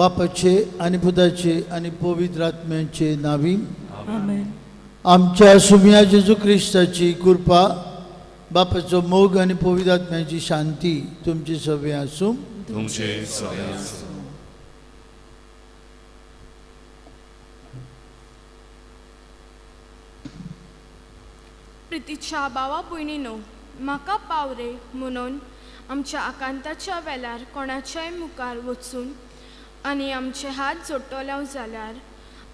बापाचे आणि पुताचे आणि पवित्र आत्म्याचे नावी आमेन. आमच्या सुम्या जेजू ख्रिस्ताची कृपा बापाचो मोग आणि पवित्र आत्म्याची शांती तुमची सभे आसूं. तुमचे सगळे आसूं. प्रितीच्या भावा भयणीनो, म्हाका पावरे म्हणून आमच्या आकांताच्या वेळार कोणाच्याय मुखार वचून आनी आमचे हात जोडटले जाल्यार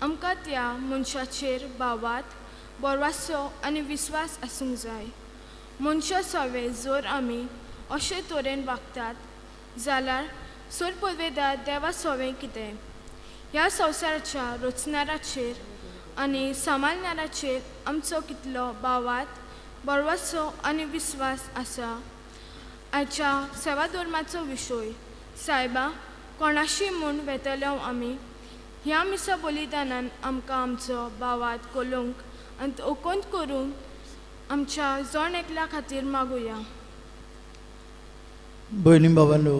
आमकां त्या मनशाचेर भावात बोरवासो आनी विस्वास आसूंक जाय. मनशा सवे जर आमी अशे तरेन वागतात जाल्यार सर पदवेदार देवा सवें कितें? ह्या संवसाराच्या रचणाराचेर आनी सांबाळणाराचेर आमचो कितलो भावात बोरवासो आनी विस्वास आसा? आयच्या सेवा धर्माचो विशय. सायबा, कोणाशी म्हूण वेतल्यो आमी ह्या मिसा बलिदानान आमकां आमचो भावात कोलोवंक आनी ओकोंत करून आमच्या जण एकल्या खातीर मागुया. भयणी भावांनो,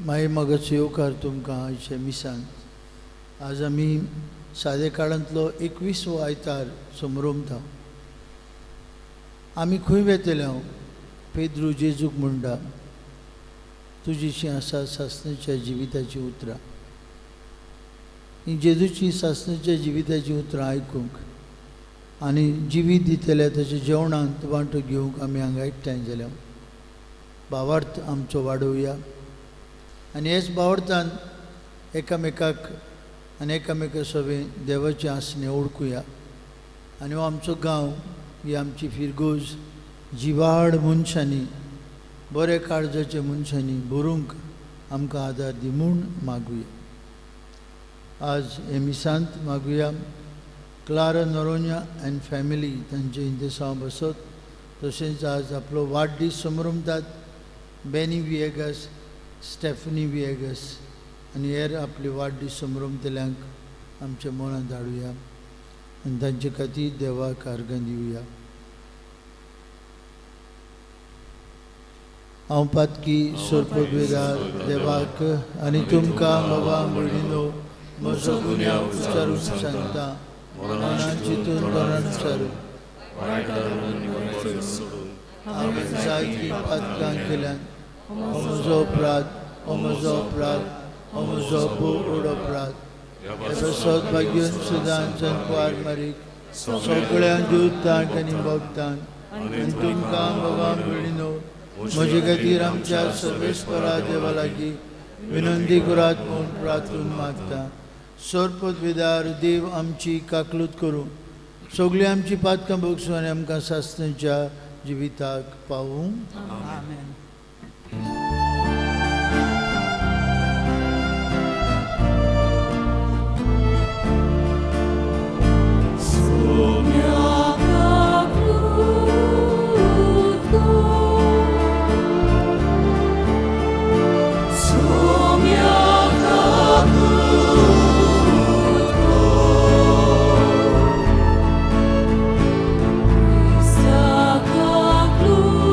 मागीर मागाचो येवकार तुमकां आयच्या मिसान. आज आमी सादे काळांतलो 21वो आयतार समरोमता. आमी खंय वेतले? पेद्रू जेजूक म्हणटा, तुजीशीं आसा सासणेच्या जिविताची उतरां. ही जेजूची सासणेच्या जिविताची उतरां आयकूंक आनी जिवीत दितल्या ताच्या जेवणांत वांटो घेवंक आमी हांगा एकठांय जाल्या. भावार्थ आमचो वाडोवया आनी हेच भावार्थान एकामेकाक आनी एकामेका सवें देवाचें आसणें ओळखुया. आनी हो आमचो गांव, ही आमची फिरगोज जिवाड मनशांनी, बरे काळजाच्या मनशांनी भरूंक आमकां आदार दी म्हूण मागुया. आज हे मिसांत मागुया क्लारा नोरोन्या एंड फॅमिली तांचे इंतेसांव बसत. तशेंच आज आपलो वाडदीस समरोमतात बेनी विएगस, स्टेफनी विएगस आनी हेर आपले वाडदीस समरोमतल्यांक आमच्या मनांत हाडुया आनी तांचे खातीर देवाक आर्गां दिवया. हांव पातकी सोरपदवेदार देवाक आनी तुमकां बाबा भयणीनो म्हजो गुन्यांव उच्चारून सांगता. मनान चिंतून तोंडान उच्चारून हांवें जायतीं पातकां केल्यान. हो म्हजो अपराध, हो म्हजो अपराध, हो म्हजो बोड अपराध. हे सौभाग्यवन सुदांचन कुवार मारीक सगळ्या जुतांक आनी भक्तांक आनी तुमकां बाबा भयणीनो म्हजे खातीर आमच्या सर्वेस्परा देवा लागीं विनंती करात म्हूण प्रार्थून मागता. सोरपदवेदार देव आमची काकलूत करूं, सगळीं आमची पातकां भोगसूं आनी आमकां सासणेच्या जिविताक पावूं. आमेन. Cruz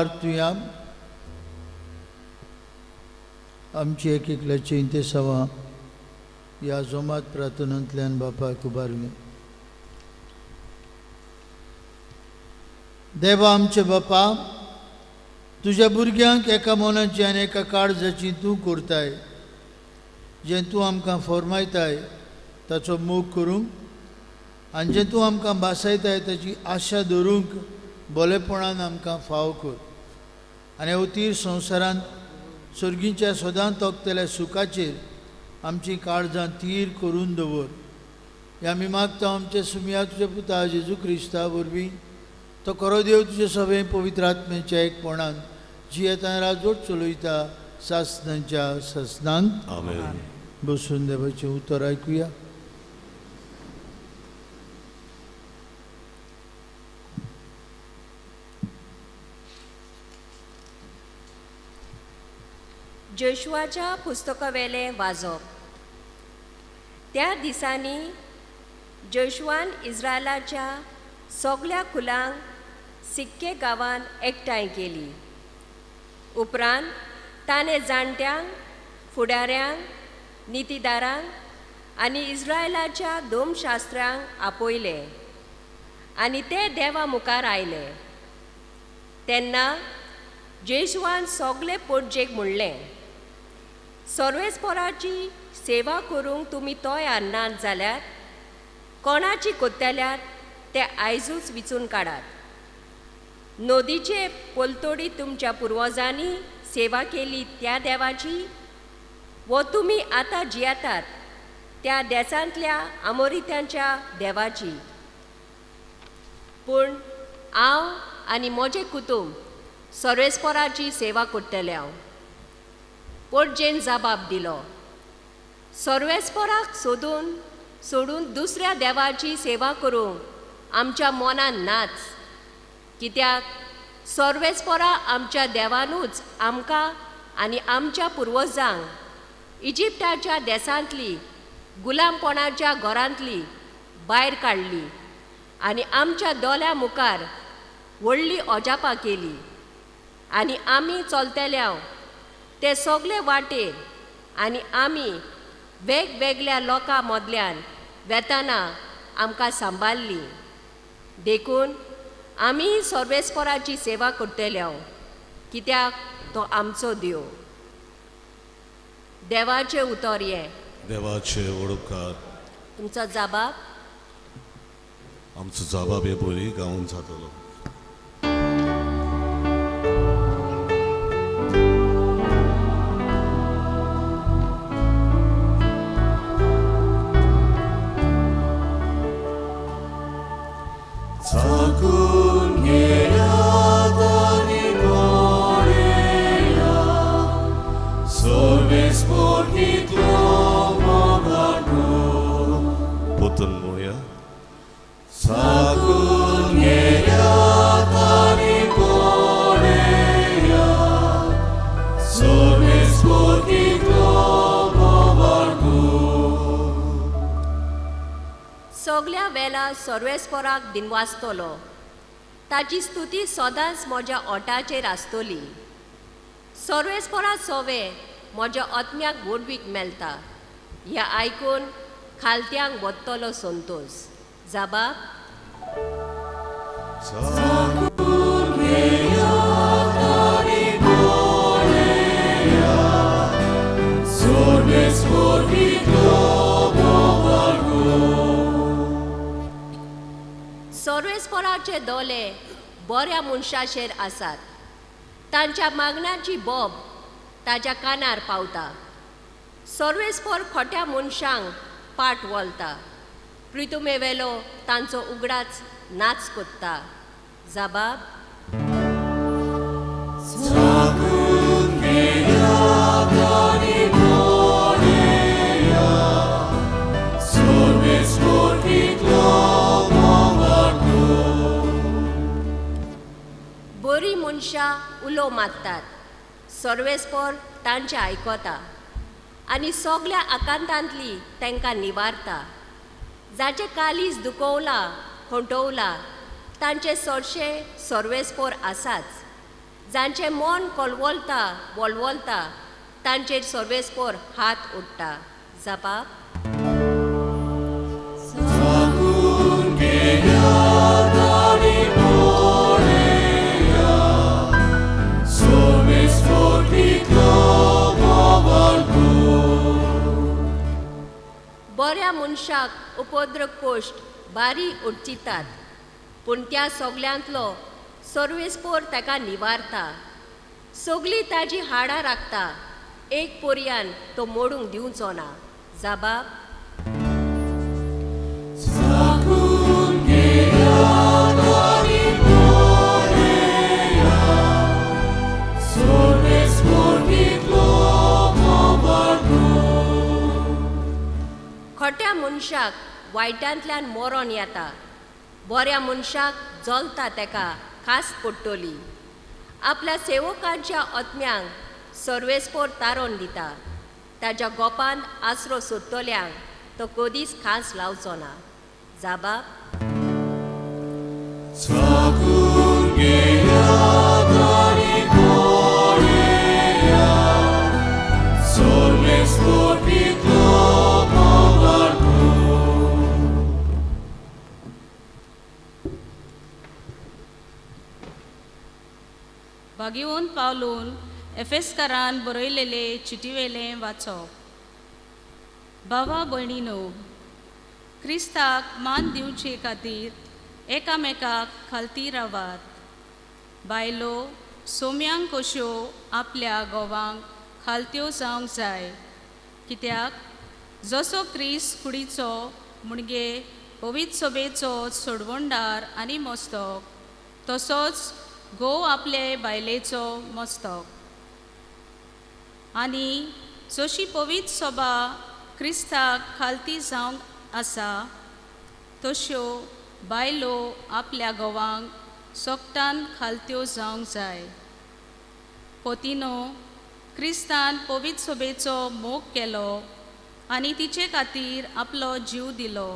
प्रार्थुया. आमची एक एकल्याची इंतेसावा या जोमात प्रार्थनांतल्यान बापाक उबारले. देवा आमचे बापा, तुझ्या भुरग्यांक एका मोनाची आनी एका काळजाची तूं करताय. जें तूं आमकां फॉर्मायताय ताचो मोग करूंक आनी जें तूं आमकां भासायताय ताची आशा दवरूंक बोलेपणान आमकां फाव कर. आनी अवतीर संवसारांत सर्गीच्या सदां तोखतल्या सुखाचेर आमची काळजां थीर करून दवर. हें आमी मागता आमचे सुमया तुज्या पुता जेजू क्रिस्ता वरवीं. तो खरो देव तुजे सगळे पवित्र आत्म्याच्या एकपणान जियेता राजवट चलयता सासनांच्या सासनांत. आमेन. बसून देवाचें उतर आयकुया. जोशुआच्या पुस्तकावेलें वाचप. त्या दिसांनी जोशुआन इस्रायलाच्या सगळ्या कुलांक सिक्के गांवांत एकठांय केली. उपरांत ताणें जाणट्यांक, फुडाऱ्यांक, नितीदारांक आनी इस्रायलाच्या धर्मशास्त्रांक आपयले आनी ते देवा मुखार आयले. तेन्ना जोशुआन सगळे पोरजेक म्हणलें, सर्वेस्पराची सेवा करूंक तुमी तयार नात जाल्यार कोणाची कोत्तेल्यार ते आयजूच विचून काडात. नदीचे पोलतोडी तुमच्या पुर्वजांनी सेवा केली त्या देवाची वो तुमी आतां जियेतात त्या देशांतल्या अमोरित्यांच्या देवाची. पूण हांव आनी म्हजें कुटूंब सर्वेस्पराची सेवा करतले. हांव पोरजेन जबाब दिलो, सर्वेस्पराक सोडून दुसऱ्या देवाची सेवा करूंक आमच्या मनान नाच. कित्याक सर्वेस्परा आमच्या देवानूच आमकां आनी आमच्या पुर्वजांक इजिप्टाच्या देशांतली गुलामपणाच्या घरांतली भायर काडली आनी आमच्या दोळ्या मुखार व्हडली अजापां केली. आनी आमी चलतले ते सगळे वाटेर आनी आमी वेगवेगळ्या लोकां मदल्यान वेताना आमकां सांबाळली. देखून आमी सर्वेस्पराची सेवा करतले कित्याक तो आमचो देव. देवाचें उतर हें. देवाचे वडोवकार. तुमचो जबाब. आमचो जबाब हे बरी गावून जातलो. सगळ्या वेळा सर्वेस्पराक दिनवासतलो. ताची स्तुती सदांच म्हज्या ओठाचेर आसतली. सर्वेस्परा सवे म्हज्या आत्म्याक वडवीक मेळटा. हें आयकून खालत्यांक वतलो संतोष. जबाब. सर्वेस्पराचे दोळे बऱ्या मनशाचेर आसात. तांच्या मागण्याची बोब ताच्या कानार पावता. सर्वेस्पर खोट्या मनशांक पाट वळता. प्रितुमे वेलो तांचो उगडाच नाच कोत्ता. जबाब. बरी मनशां उलो मारतात. सर्वेस्पर तांचे आयकता आनी सगळ्या आकांतांतली तांकां निवारता. जाचे कालीज दुखवला, खंटोवला तांचे चडशे सर्वेस्पर आसाच. जांचे मन वळवळता तांचेर सर्वेस्पोर हात उडटा. जबाब बऱ्या मनशाक उपद्रव कोश्ट बारी उडचितात, पूण त्या सगल्यांतलो सर्वेस्पोर ताका निवारता. सगळीं ताजी हाडां राखता, एक पोरयान तो मोडूंक दिवचो ना. जबाब खोट्या मनशाक वायटांतल्यान मरण येता, बऱ्या मनशाक जल्ता ताका कास्त पडटली. आपल्या सेवकांच्या आत्म्यांक सर्वेस्पोर तारोन दिता, ताच्या गोपांत आसरो सोदतल्यांक तो कधीच खास लावचो ना. जबाब भागिवून पावलून एफेसकारान बरयलेले चिटीवेलें वाचप. भावा भयणीनो, क्रिस्ताक मान दिवचे खातीर एकामेकाक खालती रावात. बायलो सोम्यांक कश्यो आपल्या घोवांक खालत्यो जावंक जाय, कित्याक जसो क्रिस्त कुडीचो मुणगे पवित्र सभेचो सोडवणदार आनी मस्तक, तसोच घोव आपले बायलेचो मस्तक. आनी जशी पवित्र सभा क्रिस्ताक खालती जावंक आसा, तश्यो बायलो आपल्या घोवांक सोगटान खालत्यो जावंक जाय. पोतिनो, क्रिस्तान पवित्र सभेचो मोग केलो आनी तिचे खातीर आपलो जीव दिलो,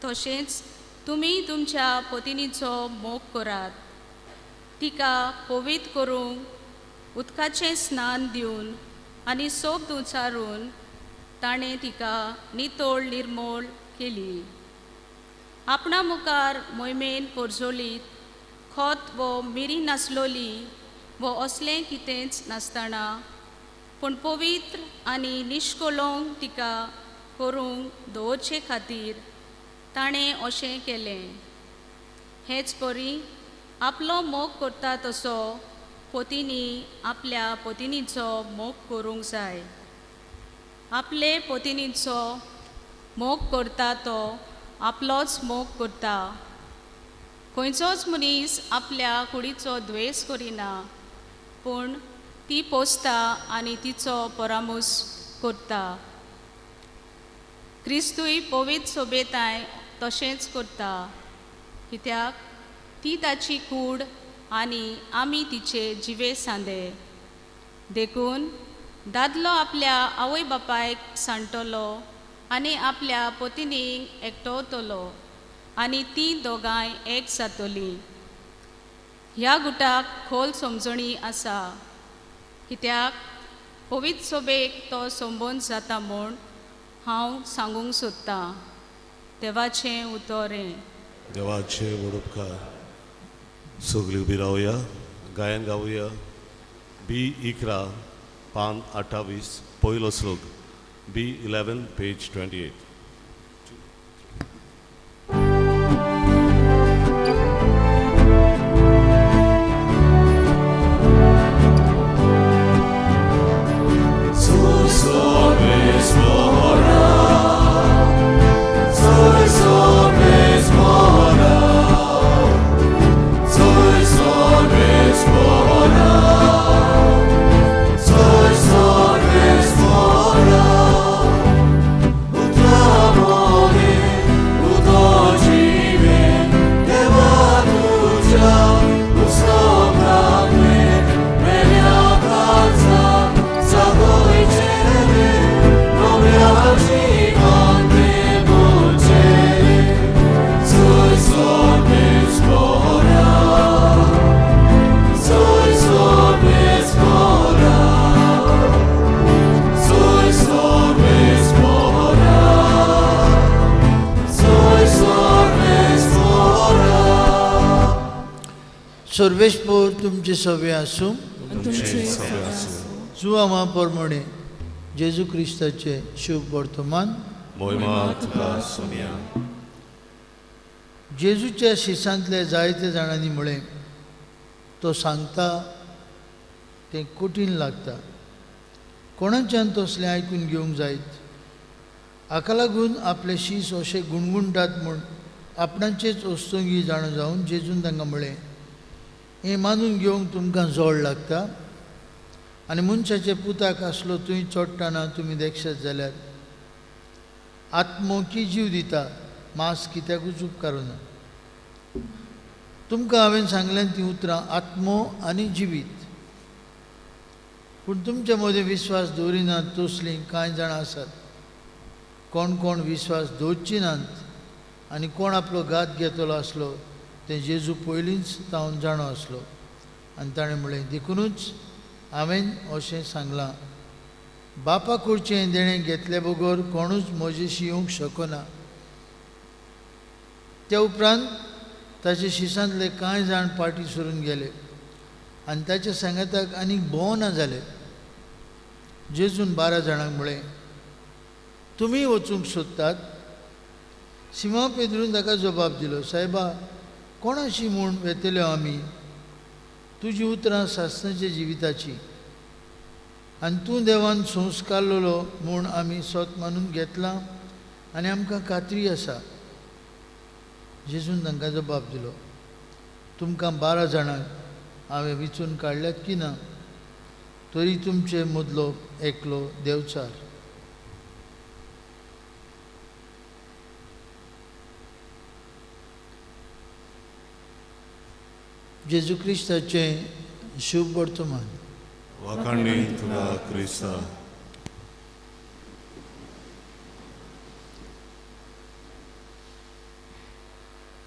तशेंच तुमी तुमच्या पत्नीचो मोग करात. तिका पवित्र करूंक उदकाचें स्नान दिवन आनी सोब दुचारून ताणें तिका नितोळ निर्मोळ केली. आपणा मुखार मोहिमेन पोरजोलीत खोत वो मिरी नासलोली वो असलें कितेंच नासतना, पूण पवित्र आनी निश्कोलोंक तिका करूंक दवरचे खातीर ताणें अशें केलें. हेच परी आपलो मोग करता तसो पत्नी आपल्या पत्नीचो मोग करूंक जाय. आपले पत्नीचो मोग करता तो आपलोच मोग करता. खंयचोच मनीस आपल्या कुडीचो द्वेस करिना, पूण ती पोसता आनी तिचो परामूस करता. क्रिस्तूय पवित्र सोबेताय तशेंच करता, कित्याक ती ताची कूड आनी आमी तिचे जिवे सांदे. देखून दादलो आपल्या आवय बापायक सांडटलो आनी आपल्या पत्नीक एकटवतलो आनी ती दोगांय एक जातलीं. ह्या गुटाक खोल समजणी आसा, कित्याक पवित्र सोबेक तो संबंद जाता म्हूण हांव सांगूंक सोदतां. देवाचें उतोरें. देवाचे वडुपकार. सगळीं उबी रावया, गायन गावया. B11 पान 28 पयलो श्लोक. B11 page 28. Utra सर्वेस्पोर तुमचे सवे आसूं तुमचे सवे आसूं जुआमा प्रमाणे जेजू क्रिस्ताचे शुभ वर्तमान मोहिमा तुका सोनिया जेजूच्या शिसांतले जायते जाणांनी म्हळें तो सांगता तें कठीण लागता, कोणाच्यान तसलें आयकून घेवंक जायत. हाका लागून आपले शीस अशें गुणगुणटात म्हूण आपणाचेच वस्तुंगी जाणो जावन जेजून तांकां म्हळें, हें मानून घेवंक तुमकां जोड लागता आनी मनशाचे पुताक आसलो थंय चोडटाना तुमी देखशात जाल्यार आत्मो की जीव दिता, मांस कित्याकूच उपकारूना. तुमकां हांवें सांगल्यान तीं उतरां आत्मो आनी जिवीत. पूण तुमचे मदें विस्वास दवरिनात तसलीं कांय जाणां आसात. कोण कोण विस्वास दवरची नात आनी कोण आपलो घात घेतलो आसलो तें जेजू पयलींच तावन जाणो आसलो. आनी ताणें म्हळें, देखूनच हांवें अशें सांगलां, बापा कडचें देणें घेतले बगर कोणूच म्हजेशी येवंक शकना. त्या उपरांत ताचे शिसांतले कांय जाण पाटी सरून गेले आनी ताच्या सांगाताक आनीक भोवना जाले. जेजून 12 जाणांक म्हळें, तुमी वचूंक सोदतात? सिमोन पेद्रून ताका जबाब दिलो, सायबा, कोणाशी म्हूण वेतल्यो आमी? तुजीं उतरां सासणाच्या जिविताची आनी तूं देवान संस्कारलेलो म्हूण आमी सोत मानून घेतलां आनी आमकां खात्री आसा. जेजून तांकां जबाब दिलो, तुमकां 12 जाणांक हांवें विचून काडल्यात की ना? तरी तुमचे मदलो एकलो देवचार. जेजू क्रिस्ताचें शुभ वर्तमान. वाखाणणी तुका क्रिस्ता.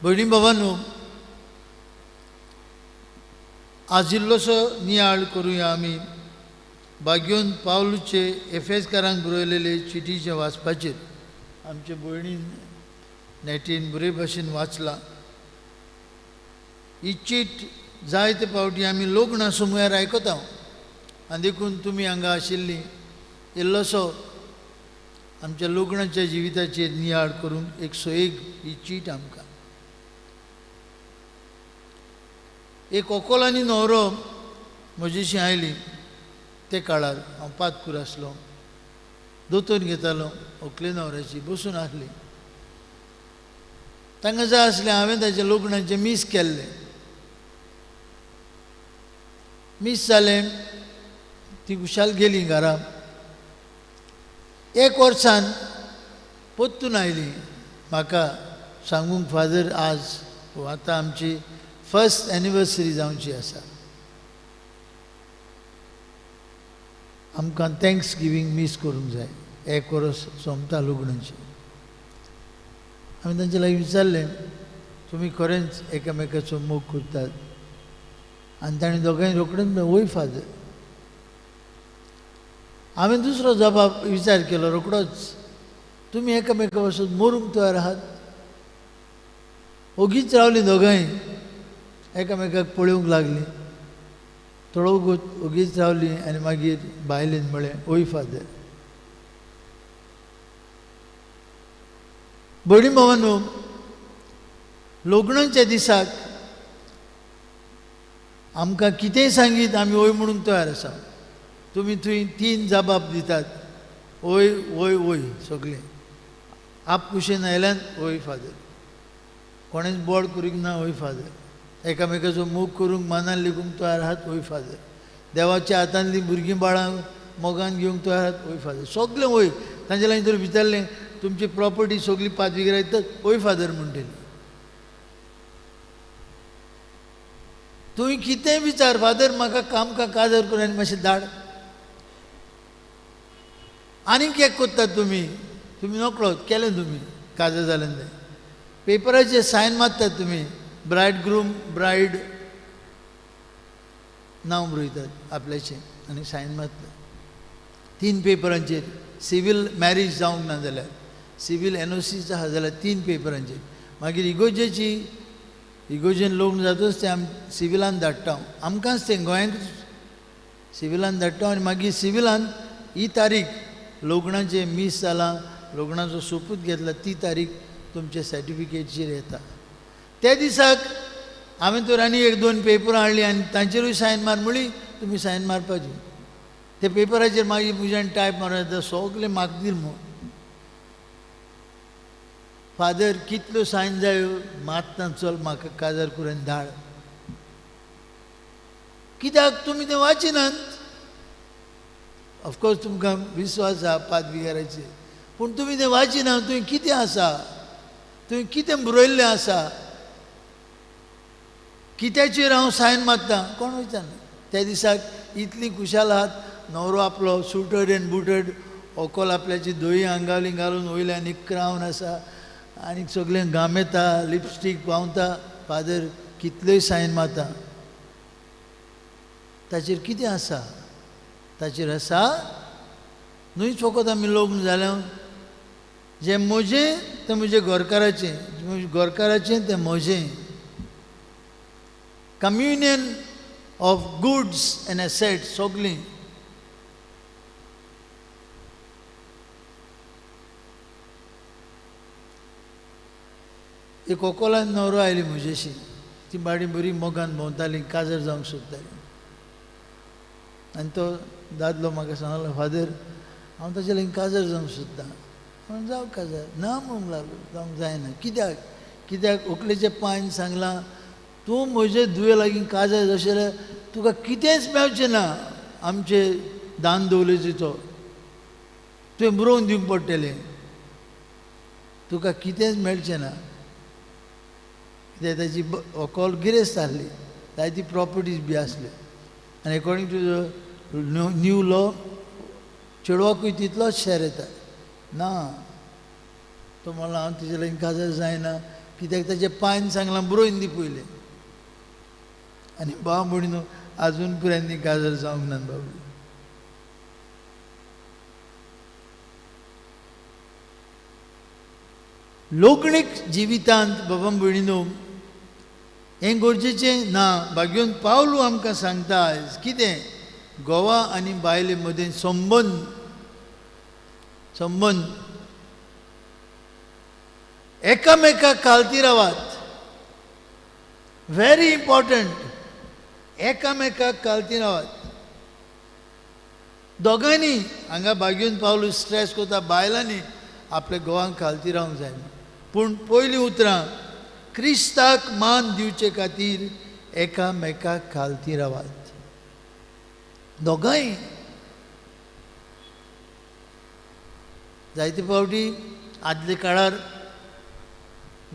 भयणी भावांनो, आज इल्लोसो नियाळ करुया आमी बागेवन पावलूचे एफेसकारांक बरयलेले चिटीचे वाचपाचेर. आमचे भयणीन नेटीन बरे भाशेन वाचला. ही चीट जायते फावटी आमी लग्ना समयार आयकता आनी देखून तुमी हांगा आशिल्लीं इल्लोसो आमच्या लग्नाच्या जिविताचेर नियाळ करूंक एक सोयेक ही चीट आमकां. एक अकोलांनी न्हवरो म्हजेशी आयली. ते काळार हांव पातकूर आसलो, दोतोर घेतालो व्हंकले न्हवऱ्याची, बसून आसली. तांकां जाय आसलें हांवें ताच्या लग्नाचें मीस केल्लें. मीस जालें, ती खुशाल गेली घरा. 1 वर्सान परतून आयली म्हाका सांगूंक, फादर, आज आतां आमची फर्स्ट एनिवर्सरी जावची आसा. आमकां थँक्स गिवींग मीस करूंक जाय. 1 वर्स सोंपता लग्नाची. हांवें तांचे लागीं विचारलें, तुमी खरेंच एकामेकाचो मोग करतात? आनी ताणें दोगांय रोखडेंच म्हणलें, वय फादर. हांवें दुसरो जबाब विचार केलो रोखडोच, तुमी एकामेका वचून मरूंक तयार आहात? ओगीच रावलीं दोगांय, एकामेकाक पळोवंक लागलीं. थोडो ओगीच रावलीं आनी मागीर बायलेन म्हळें, वय फादर. भयणी भावांनो, लग्नाच्या दिसाक आमकां कितेंय सांगीत आमी वय म्हणूंक तयार आसा. तुमी थंय 3 जबाब दितात, वय वय वय सगळें. आप कुशेन आयल्यान वय फादर. कोणेंच बोड करूंक ना, वय फादर. एकामेकाचो मोग करूंक मानान लेखूंक तयार आहात, वय फादर. देवाच्या हातांतलीं भुरगीं बाळां मोगान घेवंक तयार आहात, वय फादर. सगळें वय. तांचे लागीं तर विचारलें, तुमची प्रॉपर्टी सगळी पांचवीक, वय फादर म्हणटली. तुवें कितेंय विचार, फादर म्हाका कामकां काजर कर आनी मातशें धाड. आनीक एक कोत्तात तुमी नकळोत केलें तुमी काजर जालें तें. पेपराचेर सायन मारतात तुमी, ब्रायड ग्रूम ब्रायड नांव बरयतात आपल्याचें आनी सायन मारतात 3 पेपरांचेर. सिवील मॅरेज जावंक ना जाल्यार, सिवील NOC आहा जाल्यार 3 पेपरांचेर. मागीर इगोजेची इगोजेन लग्न जातच ते सिविलान धाडटा आमकांच ते गोंयांक सिविलान धाडटा आनी मागीर सिविलान ही तारीख लग्नाचे मिस जालां लग्नाचो सोपूत घेतला ती तारीख तुमच्या सर्टिफिकेटचेर येता. त्या दिसाक हांवें तर आनी एक दोन पेपरां हाडलीं आनी तांचेरूय सायन मार म्हळी तुमी सायन मारपाची. त्या पेपराचेर मागीर म्हज्यान टायप मारून येता सगळें म्हाका दिल म्हूण. फादर कितल्यो सायन जायो मात्ता चल म्हाका काजार करून धाड. कित्याक तुमी तें वाचिनात. ऑफकोर्स तुमकां विस्वास आसा पादविकाराचेर पूण तुमी तें वाचिना. तुवें कितें आसा तुवें कितें बरयल्लें आसा कित्याचेर हांव सायन मारतां कोण विचारना. त्या दिसाक इतली खुशाल आहात न्हवरो आपलो सुटड एंड बुटड व्हंकल आपल्याची दोयी आंगावली घालून वयल्यान एक क्रावन आसा आनी सगळें घामेता लिपस्टीक पावता. फादर कितल्योय सायन मारता ताचेर कितें आसा ताचेर आसा न्हूच फकत आमी लग्न जालें जें म्हजें तें म्हज्या घरकाराचें घरकाराचें तें म्हजें. Communion of goods end assets सगळीं एक व्हंकलान न्हवरो आयली म्हजेशी. ती बाडी बरी मोगान भोंवताली काजर जावंक सोदताली आनी तो दादलो म्हाका सांगलो फादर हांव ताचे लागीं काजर जावंक सोदतां. म्हणून जावं काजर ना म्हणूंक लागलो जावंक जायना. कित्याक कित्याक व्हंकलेचे पांय सांगलां तूं म्हजे धुवे लागीं काजर अशें जाल्यार तुका कितेंच मेळचें ना आमचे दान दौलतीचो तुवें बरोवन दिवंक पडटलें तुका कितेंच मेळचें ना. कित्याक ताची व्हंकल गिरेस्त आहली जायती प्रॉपर्टीज बी आसल्यो आनी अकॉर्डिंग टू न्यू लॉ चेडवाकूय तितलोच शेअर येता. ना तो म्हणला हांव तेजे लागीं काजर जायना कित्याक ताचे पांय सांगलां बरोवन दी पयलें. आनी भाव म्हणून आजून पर्यंत काजर जावंक ना बाबू. लोकणीक जिवितांत बाबा भयणीनो हें गरजेचें ना. भाग्योन पावलू आमकां सांगता आयज कितें घोवा आनी बायले मदें संबंद एकामेकाक खालती रावात. Very important. एकामेकाक खालती रावात दोगांनी. हांगा भाग्योन पावलू स्ट्रेस करता बायलांनी आपल्या घोवांक खालती रावंक जाय. पूण पयलीं उतरां क्रिस्ताक मान दिवचे खातीर एकामेकाक खालती रावात. दोगांय. जायते फावटी आदले काळार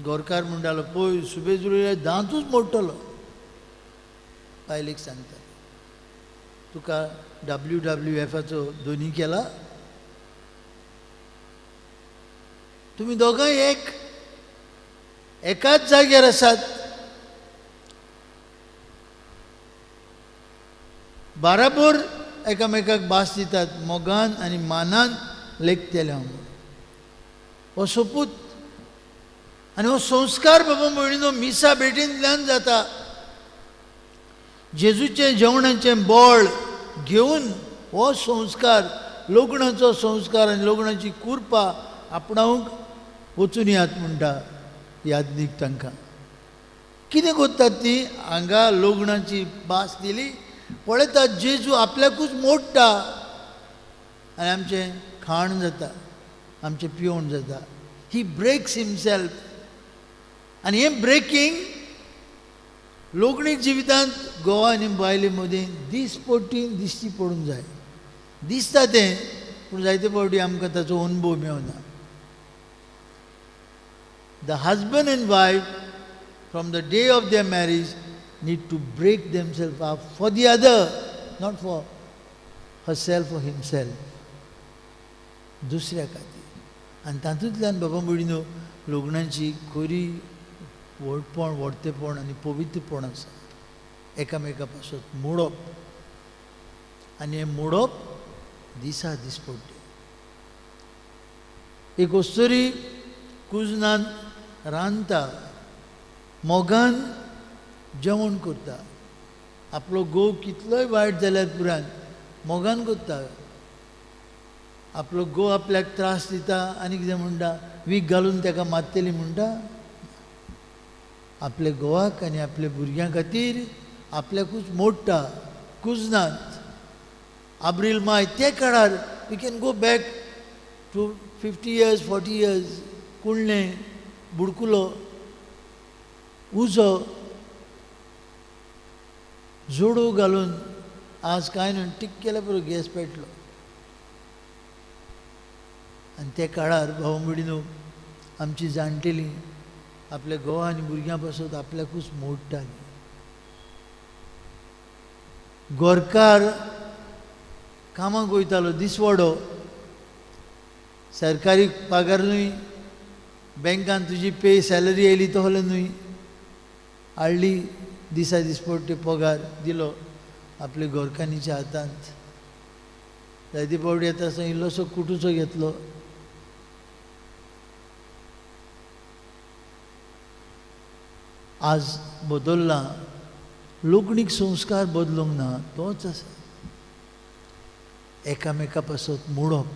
गोरकार म्हणटालो पळय सुबेज उलयल्यार दांतूच मोडटलो. बायलेक सांगता तुका WWFचो दोनी केला. तुमी दोगांय एकाच जाग्यार आसात. बाराबर एकामेकाक भास दितात मोगान आनी मानान लेखतेले हांव. हो सोपूत आनी हो संस्कार बाबा भयणीनो मिसा बेटींतल्यान जाता. जेजूचें जेवणाचें बोळ घेवन हो संस्कार लग्नाचो संस्कार आनी लग्नाची कुरपा आपणावंक वचून यात म्हणटा यादनीक तांकां. कितें करतात ती हांगा लग्नाची भास दिली पळयतात जेजू आपल्याकूच मोडटा आनी आमचें खाण जाता आमचें पिवण जाता. ही ब्रेक्स हिमसेल्फ. आनी हें ब्रेकींग लोकणीक जिवितांत घोवा आनी बायले मदीं दिश्टी पडूंक जाय. दिसता तें पूण जायते फावटी आमकां ताचो अनुभव मेळना. The husband and wife from the day of their marriage need to break themselves up for the other, not for herself or himself. दुसऱ्या खातीर. आनी तातूंतल्यान बाबा भयणीनो लग्नाची खरी व्हडतेपण आनी पवित्रपण आसा. एकामेका पासून मोडप आनी हें मोडप दिसा दीस पडटे. एक अस्तरी कुजनान रांदता मोगान जेवण करता. आपलो घोव कितलोय वायट जाल्यार पुरान मोगान करता. आपलो घोव आपल्याक त्रास दिता आनी कितें म्हणटा, वीख घालून ताका मारतली म्हणटा. आपल्या घोवाक आनी आपल्या भुरग्यां खातीर आपल्याकूच मोडटा, कुजनात. आब्रील माय ते काळार we can go back to 50 years 40 years. कुळणें, बुडकुलो, उजो, जोडो घालून आज कांय न्हू, टीक केल्या पुरो गॅस पेटलो. आनी त्या काळार भाव भयणीनो, आमची जाणटेलीं आपल्या घोवा आनी भुरग्यां पासून आपल्याकूच मोडटालीं. गोरकार कामाक वयतालो दिसवडो, सरकारी पगार न्हय, बँकान तुजी पे सॅलरी येयली तोहले न्हय, हाडली दिसा दिसपट्टे पगार दिलो आपल्या गोरकानीच्या हातांत. जायते पावटी येता आसतना इल्लोसो कुटूचो घेतलो. आज बदलला, लोकणीक संस्कार बदलूंक ना, तोच आसा. एकामेका पासत मोडप,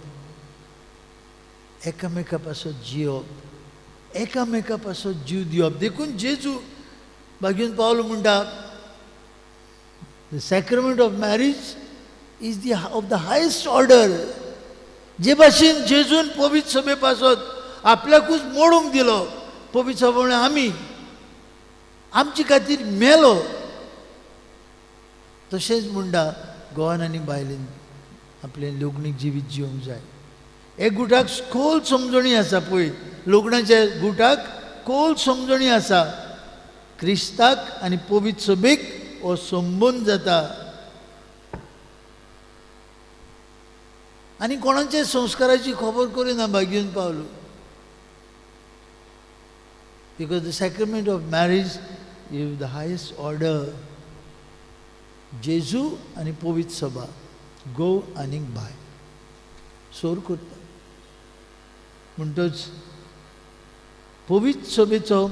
एकामेका पासत जियप, एकामेका पासत जीव दिवप. देखून जेजू बागेन पावलो म्हणटा, the sacrament of marriage is the of the highest order. जे भाशेन जेजून पवित्र सभे पासत आपल्याकूच मोडूंक दिलो. पवित्र सभा म्हळ्यार आमी, आमचे खातीर मेलो. तशेंच म्हणटा घोवान आनी बायलेन आपलें लोकणीक जिवीत जिवंक जाय. हे गुटाक खोल समजणी आसा पळय, लोकणाच्या गुटाक खोल समजणी आसा. क्रिस्ताक आनी पवित्र सभेक हो संबंद जाता. आनी कोणाच्या संस्काराची खबर करिना बागेन पावलो. Because the sacrament of marriage is the highest order. जेजू आनी पवित्र सभा, घोव आनी बाय सोर करता. म्हणटच पवित्र सभेचो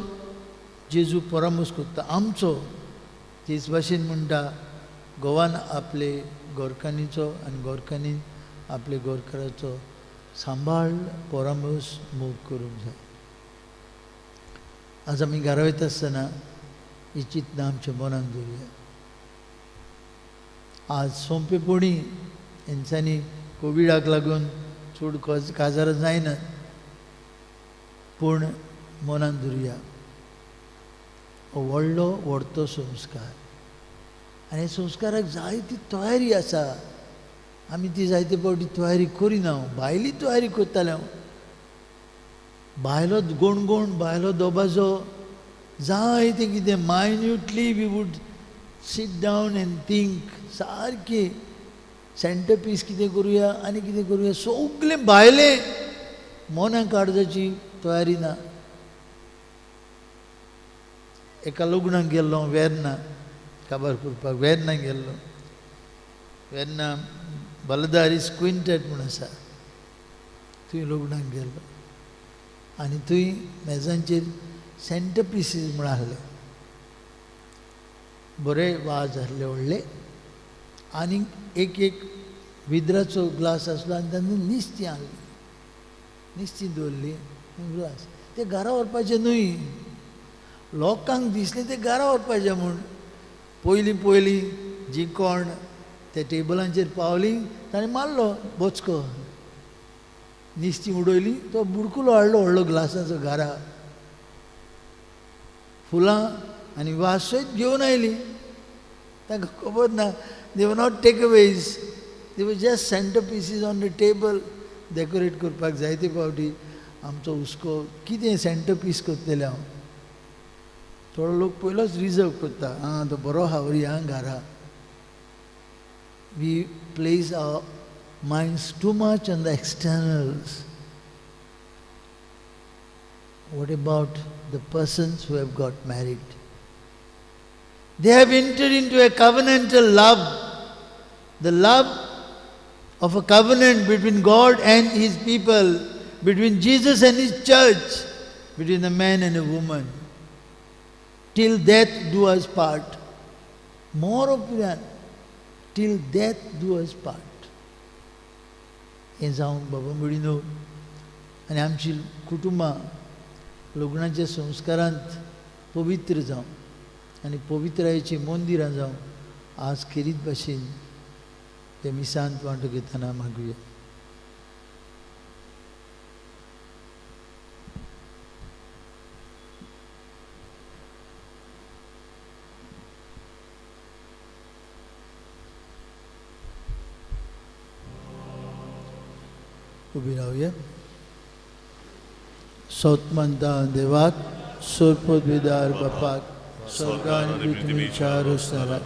जेजू परामर्श करता आमचो. तेच भाशेन म्हणटा, घोवान आपले गोरकानीचो आनी गोरकानीन आपले गोरकाराचो सांबाळ परामर्श मोग करूंक जाय. आज आमी घरा वयता आसतना ही चिंतनां आमच्या मनान दवरुया. आज सोंपेपणी हेंच्यांनी कोविडाक लागून चड काजारां जायनात, पूण मनान दवरुया हो व्हडलो व्हडतो संस्कार. आनी ह्या संस्काराक जायती तयारी आसा. आमी ती जायते फावटी तयारी करिना. बायली तयारी करताले हांव. भायलो गोणगोण, भायलो दोबाजो, जायते कितें minutely we would sit down and think. सारकी सेंटर पीस कितें करुया आनी कितें करुया, सगळें भायलें. मना काळजाची तयारी ना. एका लग्नाक गेल्लो वेर्ना काबार करपाक. वेर्ना गेल्लो. वेर्ना बलदारीस क्विंटेट म्हूण आसा, थंय लग्नाक गेल्लो. आनी थंय मेजांचेर सेंटर पिसीस म्हूण आसले. बरें वाज आसले व्हडले. आनी एक एक विद्राचो ग्लास आसलो आनी तांणी निस्तीं हाडली, निस्तीं दवरली ग्लास. ते घरा व्हरपाचें न्हय. लोकांक दिसलें ते घरा व्हरपाचें म्हूण. पयलीं जी कोण त्या टेबलांचेर पावलीं ताणें मारलो बोचको, निस्तीं उडयली. तो बुडकुलो हाडलो व्हडलो ग्लासाचो घरा. फुलां आनी वास सयत घेवन आयली. तांकां खबर ना, दे were not take aways, they were just centre pieces on the table. Decorate करपाक जायते फावटी आमचो हुस्को कितें सेंटर पीस करतले हांव. थोडो लोक पयलोच रिजर्व करता, आं तो बरो आहा व्हरया घरा. We place our minds too much on the externals. What about the persons who have got married? They have entered into a covenantal love, the love of a covenant between God and His people, between Jesus and His church, between a man and a woman. till death do us part. More opinion, till death do us part. हे जावंक बाबा मडिनो आनी आमची कुटुंबां लग्नाच्या संस्कारांत पवित्र जावं आनी पवित्रायेची मंदिरां जावं आज खेरीत भाशेन ते मिसांत वांटो घेतना मागुया. उभी राहूया. सौतमंता देवाक सोरपदवीदार बापाक स्वर्गान पृथ्वी चार असणाराक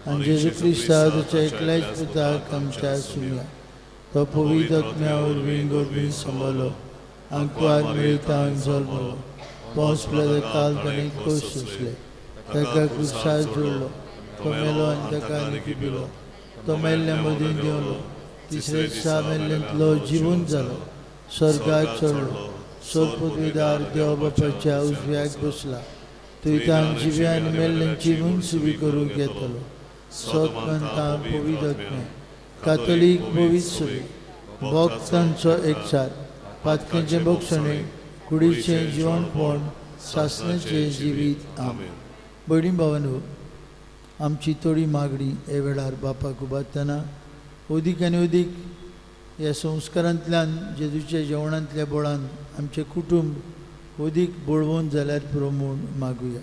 आनी जेजू क्रिस्ताच्या एकल्याच पुताक आमच्या सुम्या तो पवित्र आत्म्या वरवीं गोडवीं सांबाळलो आंकवार मेळटा जल्मलो पोंस काल ताणें कोस सोंसले ताका क्रुसार जोडलो तो मेलो आनी ताका निपिलो तो मेल्ल्या मदीं देंवलो तिसरे दिसा मेल्ल्यांतलो जिवंत जालो स्वर्गाक चडलो सोरपदवीदार देव बापाच्या उजव्याक बसला थंय तांक जिव्या आनी मेल्ल्यांची मुनसुबी करूंक येतलो. सौतमंता पवित्र आत्म्या कातोलीक पवित्र सभे भक्तांचो एकचार पातकेचें बक्षणे कुडीचें जिवणपण सासणाचें जिवीत आमेन. भयणी भावांनो, आमची थोडी मागणी हे वेळार बापाक उबारतना अदीक आनी अदीक ह्या संस्कारांतल्यान जेजूच्या जेवणांतल्या बळान आमचें कुटुंब अदीक बळवून जाल्यार पुरो म्हूण मागुया.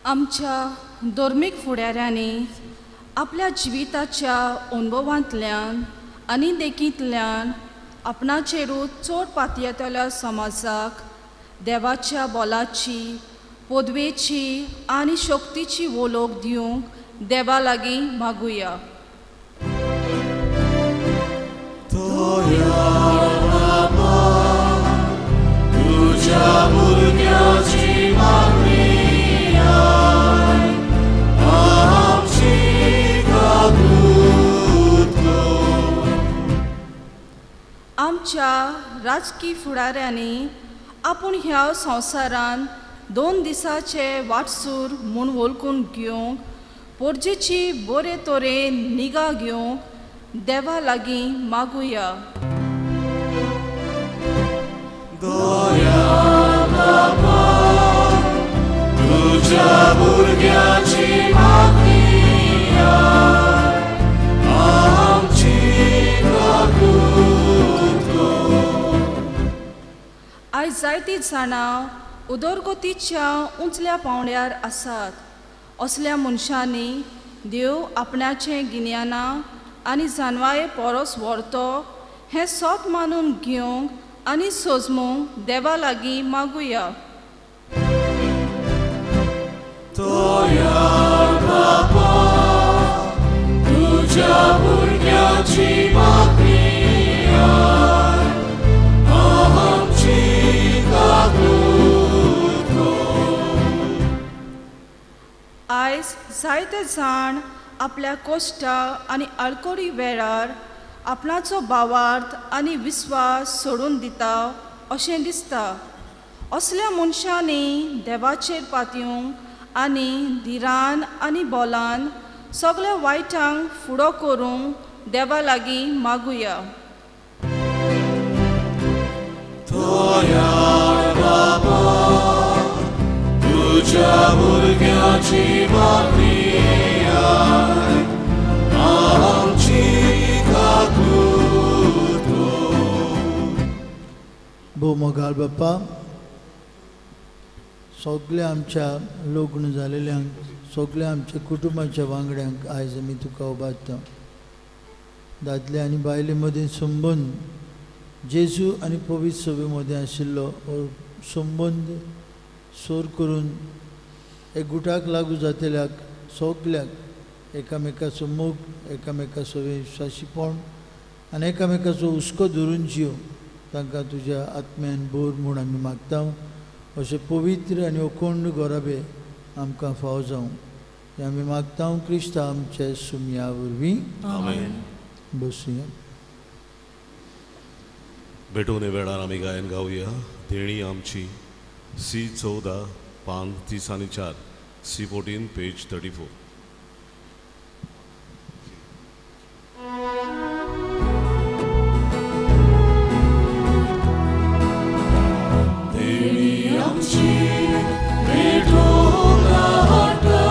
आमच्या धर्मीक फुडाऱ्यांनी आपल्या जिविताच्या अनुभवांतल्यान आनी देखींतल्यान आपणाचेरूच चड पातयेतल्या समाजाक देवाच्या बोलाची पदवेची आनी शक्तीची वळख दिवंक देवा लागीं मागुया. तुझ्या भुरग्याची मागणी आमच्या राजकीय फुडाऱ्यांनी आपूण ह्या संवसारान 2 दिसाचे वाटसूर म्हूण वळखून घेवंक पोरजेची बरे तरेन निगा घेवंक देवा लागीं मागुया. तुझ्या भुरग्याची मागणी आयज जायतीं जाणां उदरगतीच्या उंचल्या पावंड्यार आसात. असल्या मनशांनी देव आपणाचें गिन्याना आनी जानवाये परस व्हरतो हें सोत मानून घेवंक आनी सोजमूंक देवा लागीं मागुया. तुझ्या भुरग्याची मागणी आयज जायते जाण आपल्या कोश्टा आनी आडकोडी वेळार आपणाचो भावार्थ आनी विस्वास सोडून दिता अशें दिसता. असल्या मनशांनी देवाचेर पातयूंक आनी धिरान आनी बोलान सगळ्या वायटांक फुडो करूंक देवा लागीं मागुया. तुझ्या भुरग्याची मागणी आमची भोव मोगाळ बाप्पा, सगळ्या आमच्या लग्न जालेल्यांक सगळ्या आमच्या कुटुंबाच्या वांगड्यांक आयज आमी तुका उबारता. दादले आनी बायले मदीं संबंद जेजू आनी पवित्र सभे मदीं आशिल्लो हो संबंद सोर करून एकगुटाक लागू जातल्याक सगल्याक एकामेकाचो मोग, एकामेकाचो विश्वासीपण आनी एकामेकाचो हुस्को धरून जियो तांकां तुज्या आत्म्यान बोर म्हूण आमी मागता. अशें पवित्र आनी अखंड गोराबे आमकां फाव जावं हें आमी मागता क्रिस्ता आमचे सुमया वरवीं. आमेन. बसुया. भेटून वेळार आमी गायन गावया. देणी आमची C14 पान 30 आणि 4, C14 पेज 34. देणी आमची भेटून हाडटा,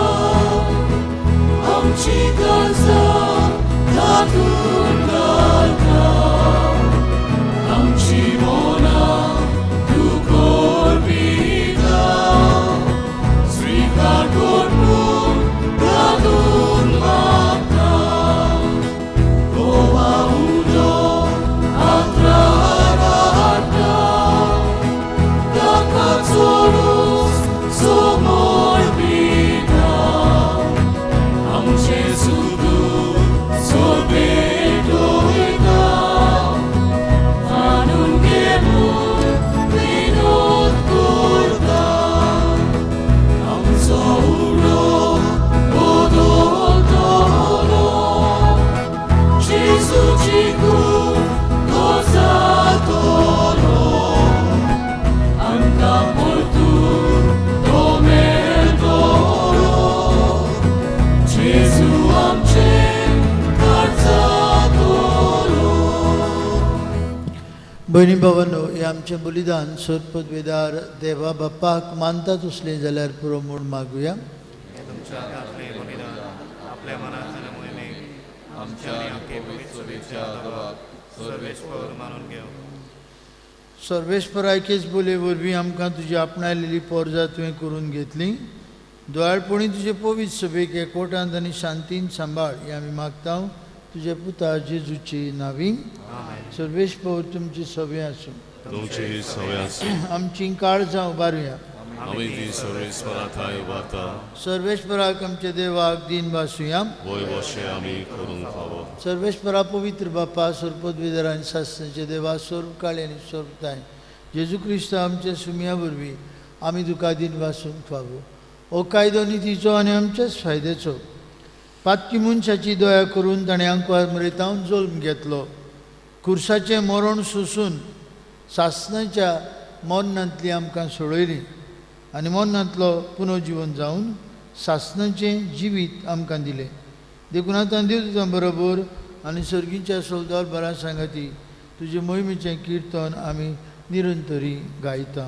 आमची काळजां तातूंत घालता, आमची मोनां तूं करपिता, स्वीकार कर म्हूण तातूंत मागता. गोवा उलो आंध्रार हाडटा, ताका चोरूस समोर पिता, आमचे सुदूर सोबेत वयता, हाडून घे म्हूण विनोद करता. आमचो उलो बदलतलो, जेजूची कूड तो जातलो, आमकां परतून तो मेळटलो. जेजू आमचें काळजातलो. भयणी भावांनो, हे आमचें बलिदान सोरपदवेदार देवा बाप्पाक मानतात असलें जाल्यार पुरो म्हूण मागुया. तुमच्या हातांतलें बलिदान आपल्या मनांतल्या मोहिमेक आमच्या आनी आख्खे पवित्र सभेच्या दबाक सर्वेस्पर मानून घेव. सर्वेस्परायकेच बोले वरवीं आमकां तुजी आपणायलेली पोरजां तुवें करून घेतली. दोळाळपणी तुजे पवित्र सभेक एकवटांत आनी शांतीन सांबाळ हें आमी मागता तुजे पुता जेजूची नांवी. सर्वेस्पर तुमची सवय आसूं. तुमची सवय आसूं. आमची काळजां उबारुया. आमी ती सर्वेस्परा थंय उबारता. सर्वेस्पराक आमच्या देवाक दिन वासुया. वय वशें आमी करूंक फावो. सर्वेस्परा पवित्र बाप्पा सोरपदवेदार आनी शास्त्राचे देवा सोर्प काळी आनी सोर्पताय जेजू क्रिस्त आमच्या सुमया वरवीं आमी तुका दिन वासूंक फावो. हो कायदो नितीचो आनी आमच्याच फायद्याचो. पातकी मनशाची दया करून ताणें आमकां मरेतावन जल्म घेतलो. खुर्साचें मरण सोंसून सासणाच्या मरणांतली आमकां सोडयली आनी मरणांतलो पुनर्जीवन जावन सासणाचें जिवीत आमकां दिलें. देखून आतां देव तुज्या बरोबर आनी सर्गीच्या सोलदार बरा सांगाती तुजे मोहिमेचें किर्तन आमी निरंतरी गायता.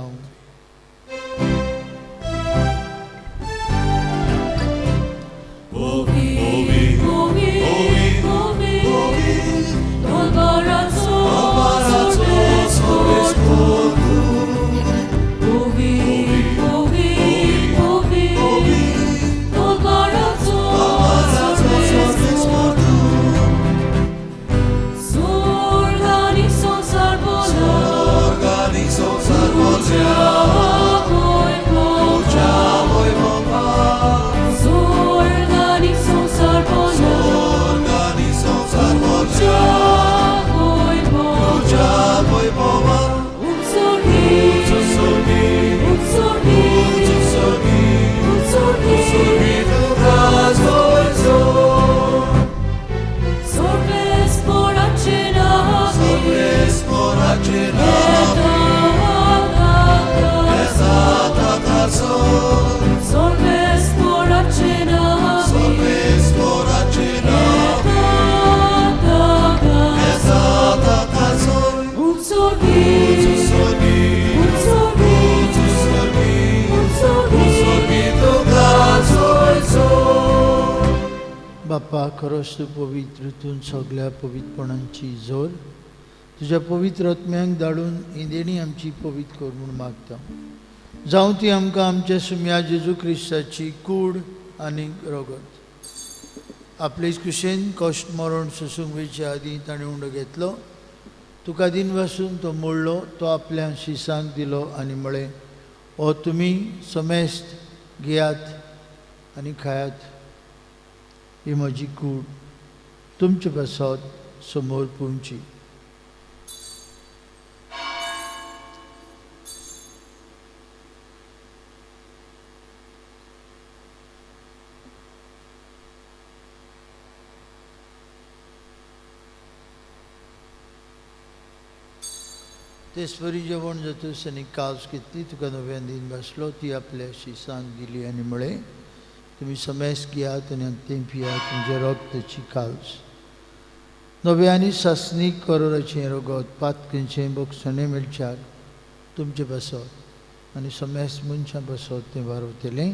बाप्पा खरोच तूं पवित्र, तूं सगळ्या पवित्रपणांची जोर तुज्या पवित्र आत्म्यांक धाडून ही देणी आमची पवित्र कर म्हूण मागता. जावं ती आमकां आमच्या सुम्या जेजू क्रिस्ताची कूड आनी रोगत. आपलेच कुशेन कश्ट मरण सोसूंक वयचे आदीं ताणें उंडो घेतलो. तुका दिन वासून तो मोडलो, तो आपल्या शिसांक दिलो आनी म्हळें, हो तुमी समेस्त घेयात आनी खायात. ही म्हजी कूड तुमचे पासत समोर पुंची. ते स्वरी जेवण जातूस आनी काल्स घेतली तुका नव्यान दिन बसलो ती आपल्याशी सांग दिली आनी म्हळे तुम्ही समेस घेयात आनी अंतें पियात तुमच्या रक्ताची काल्स नव्यानी सासणीक करोराचें रगत पातकेंचें बोगसणें मेळच्याक तुमचे बसत आनी समेस मनशां बसत तें वारवतलें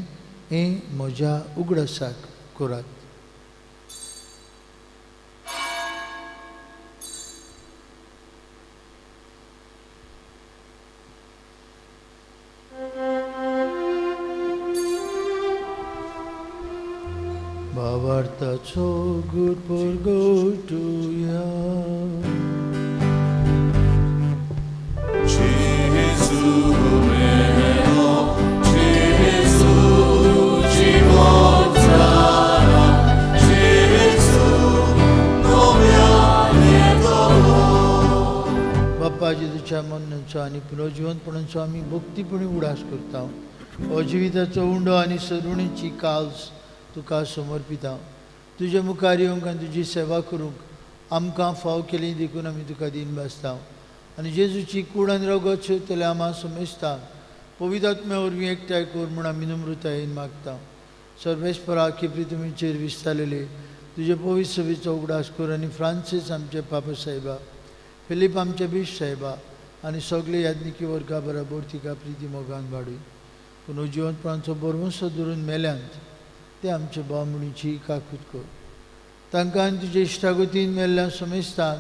हें म्हज्या उगडासाक करात. Bavartaco good purgotuja. Gesù meo, Gesù живот зара, Gesù nowianie toho. बाप्पा जेजूच्या मरणाचो आनी पुनर्जीवनपणाचो आमी भक्तीपणी उडास करता. अजिविताचो उंडो आनी सरुणीची काल्स तुका समर्पिता. तुजे मुखार येवंक आनी तुजी सेवा करूंक आमकां फाव केली देखून आमी तुका दिन बसता आनी जेजूची कूड आनी रगत शेवतले आम्हा समेजता. पवित्र आत्म्या वरवीं एकठांय कर म्हूण आमी नम्रतायेन मागता. सर्वेस्परा खेपरी तुमीचेर विस्तारलेले तुजे पवित्र सभेचो उगडास कर आनी फ्रांसीस आमचे पापा साहेबा, फिलीप आमचे बिश साहेबा आनी सगळे याज्ञिकी वर्गा बरोबर तिका प्रिती मोगान वाडय. पुनर्जीवनपणाचो बरवंसो धरून मेल्यांत ते आमचे बामणीची काकूत कर. तांकां आनी तुजे इश्टागतीन मेल्ल्या समेस्तांक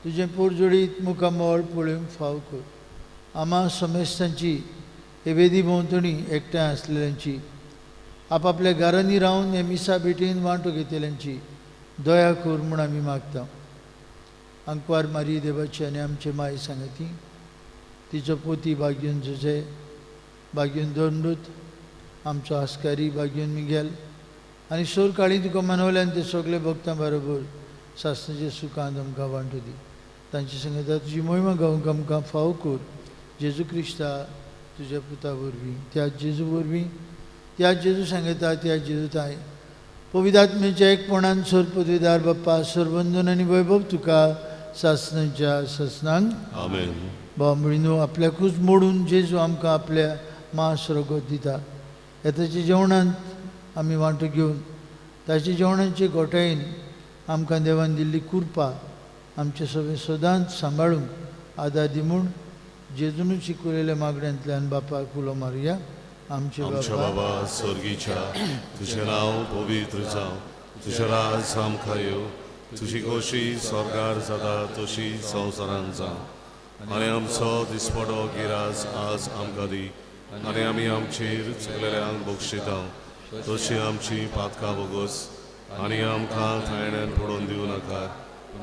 तुजें पोरजोडीत मुखामळ पळोवंक फाव कर. आम्हा समेस्तांची हे वेदी भोंवतणी एकठांय आसलेल्यांची आपापल्या घरांनी रावन हे मिसा भेटीन वांटो घेतलेल्यांची दया कर म्हूण आमी मागता. आंकवार मारी देवाची आनी आमचे माय सांगाती तिचो पोती भाग्यून झुजे, भाग्यून दोंडूत, आमचो आस्कारी भाग्यून मिगेल आनी सोर काळी तुका मनवल्यान ते सगळे भक्तां बरोबर सासणाच्या सुखांत आमकां वांटो दी. तांची संगता तुजी महिमा गावंक आमकां फाव कर. जेजू क्रिस्ता तुज्या पुता वरवीं त्या जेजू वरवीं त्या जेजू सांगता त्या जेजूताय पवित्रात्म्याच्या एकपणान सोर पदवीदार बाप्पा सरवंदन आनी वैभव तुका सासणाच्या ससनांक आमेन. बामणीनो आपल्याकूच मोडून जेजू आमकां आपल्या मांस रगत दिता. येताच्या जेवणांत आमी वांटो घेवन ताच्या जेवणाचे घोटायेन आमकां देवान दिल्ली कृपा आमचे सगळे सदांच सांबाळूंक आदार दी म्हूण जेजून शिकवलेल्या मागण्यांतल्यान बापाक उलो मारुया. आमचे आमच्या बाबा स्वर्गीच्या तुझें नांव पवित्र जावं, तुजें राज आमकां येवं, तुजी खोशी स्वर्गार जाता तशी संवसारांत जावं. आनी आमचो दिसपडो गिराज आज आमकां दी आनी आमी आमचेर चुकलेल्यांक बक्षिता तशी आमची पातकां बोगोस आनी आमकां थायण्यान पडोवन दिवं नाका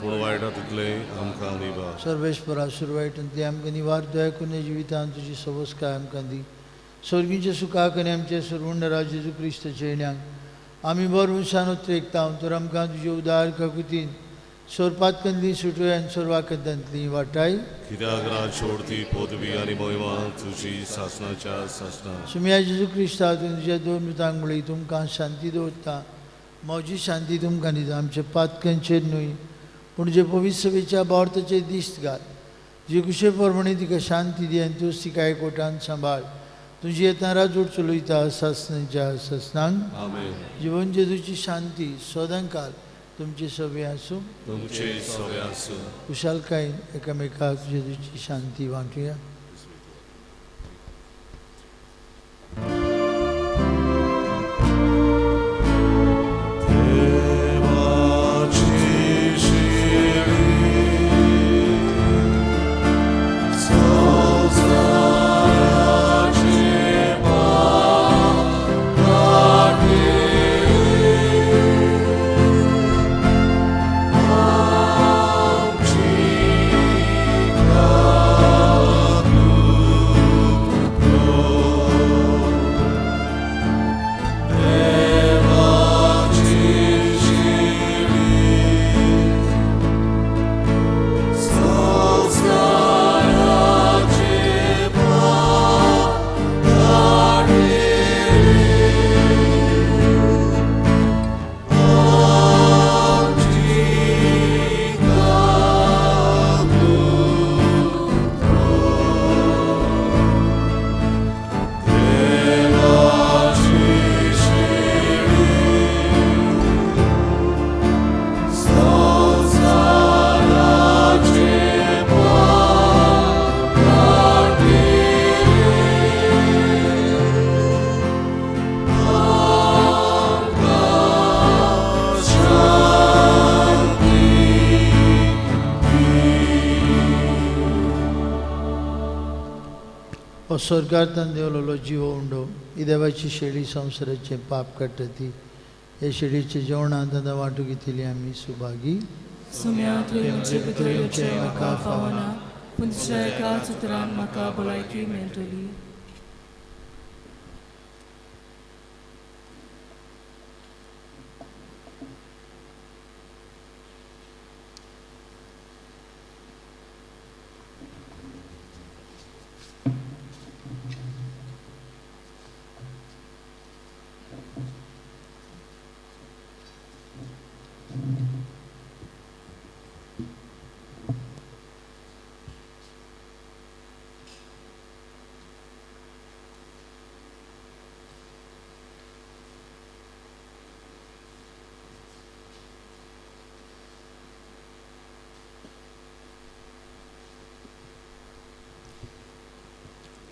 पूण वायटांतले आमकां निबार. सर्वेस्परा सुरवायटांतली आमकां निवार दया करून जिवितांत तुजी सवस्काय आमकां दी. स्वर्गीच्या सुखाक आनी आमचे सर्वंडरा जेजू क्रिस्ताचे येण्याक आमी बरो उशान उद्रेकता. तर आमकां तुजे उदार काकुतीन सोरपात कंदली सुटोय आनी सोरवाकंतांतली वाटाय कित्याक राज छोडती पदवी आनी महिमा तुजी सासणाच्या सासणा. सुम्या जेजू क्रिस्ता तुज्या दोन मृतांक म्हळी तुमकां शांती दवरता. म्हजी शांती तुमकां दिता. आमचे पातकांचेर न्हय पूण जे पवित्र सभेच्या बावर्थाचेर दिश्ट घाल. जे कुशे प्रमाणे तिका शांती दी आनी तूं तिका एकवटान सांबाळ. तुजी येता राजवट चलयता सासणाच्या ससनांक आमेन. जिवन जेजूची शांती सदांकाल तुमचे सभे आसूं. तुमचे सगळे आसूं. कुशालकायेन एकामेकाक जेजूची शांती वांटुया. स्वर्गांतल्यान देवलेलो जिवो उंडो ही देवाची शेळी संवसाराचे पाप काडटा ती हे शेळीचे जेवणांत आतां वांटू घेतिली आमी सुभागी सुम्यांत तुमचे पितृचे म्हाका फावना पूण तुज्या एकाच उतरान म्हाका भलायकी मेळटली.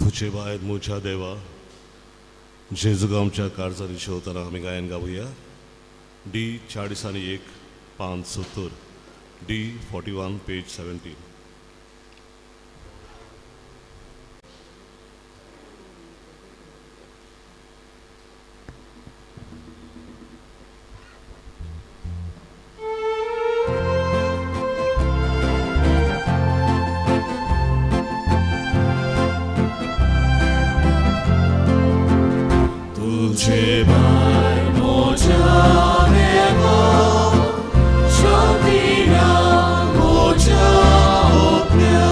तुझे बायद मुझा देवा जेजूक आमच्या कारजानी शेवताना आमी गायन गावुया. D40 570 D41 page 17. तुझे बाय मोजा देवा शांतीना मोजा ओप्या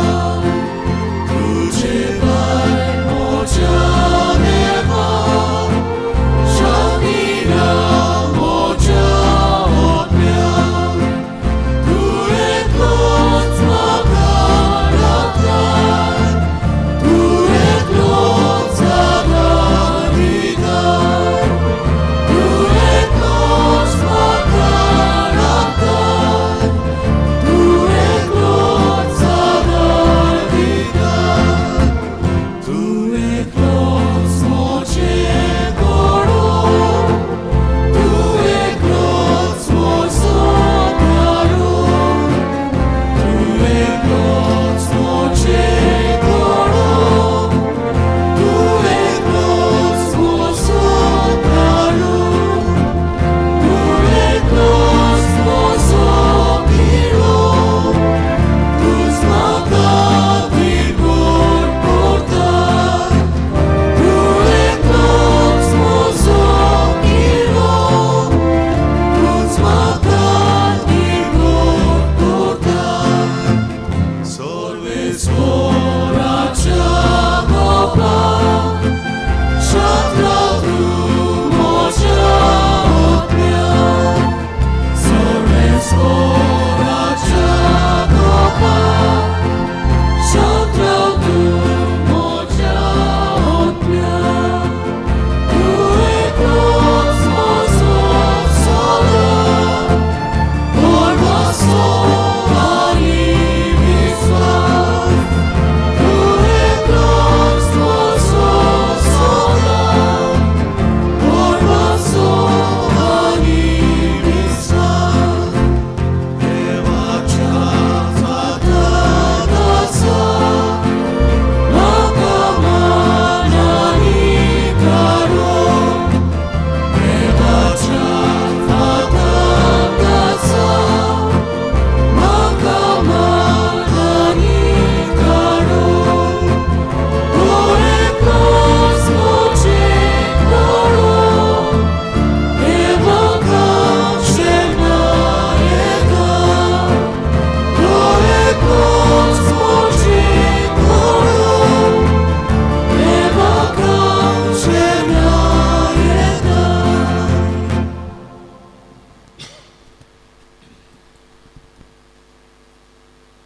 तुझे बाय मोजा देवा शांतीना मोजा ओप्या तू एकलोच म्हाका लागता तू एकलोच आदार दिता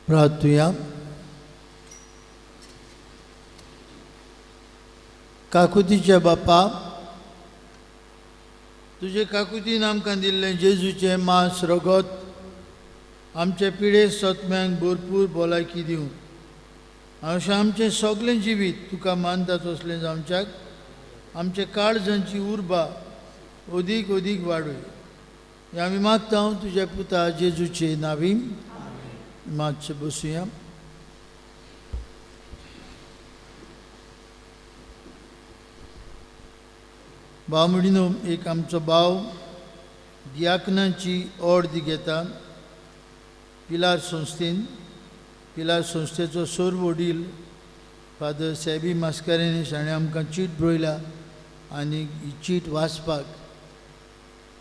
प्रार्थुया. काकुतीच्या बापा तुजे काकुतीन आमकां दिल्लें जेजूचें मांस रगत आमचे पिळे सत्म्यांक भरपूर भलायकी दिवं. अशें आमचें सगळें जिवीत तुका मानता तसलें जावच्याक आमचे काळजांची उर्बा अदीक अदीक वाडय. हें आमी मागता तुज्या पुता जेजूचे नांवी. मातशें बसुया. भाव म्हणिनो एक आमचो भाव दियाकनाची ऑर्द घेता पिलार संस्थेन. पिलार संस्थेचो सोर वडील फादर सॅबी मास्कारेनीस हाणें आमकां चीट बरयला आनी ही चीट वाचपाक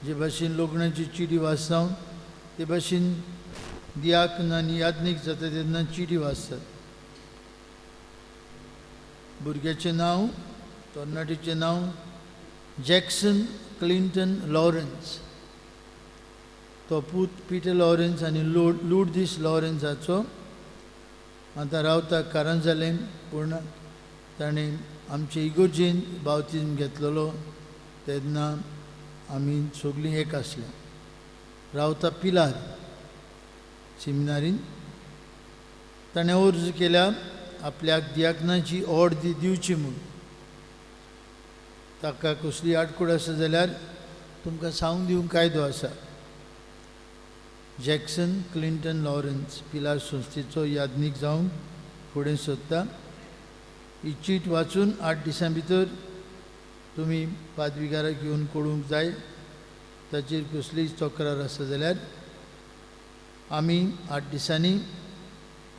जे भाशेन लोकणाची चिटी वाचता ते भाशेन दियाकन आनी याज्ञीक जाता तेन्ना चिटी वाचतात. भुरग्याचें नांव तरणाटीचें नांव जॅक्सन क्लिंटन लॉरन्स. तो पूत पिटर लॉरन्स आनी लुर्दिस लॉरन्साचो आतां रावता कारांजालें. पूण ताणें आमचे इगोर्जेन बावतिजम घेतलेलो तेन्ना आमी सगळीं एक आसल्या. रावता पिलार सेमिनारीन. ताणें अर्ज केल्या आपल्याक दियाकनाची ऑर्द दिवची म्हूण. ताका कसली आडकूड आसा जाल्यार तुमकां सांगून दिवंक कायदो आसा. जॅक्सन क्लिंटन लॉरन्स पिलार संस्थेचो याज्ञीक जावन फुडें सोदता. ही चीट वाचून 8 दिसां भितर तुमी पादविकाराक येवन कळोवंक जाय. ताचेर कसलीय तक्रार आसा जाल्यार आमी 8 दिसांनी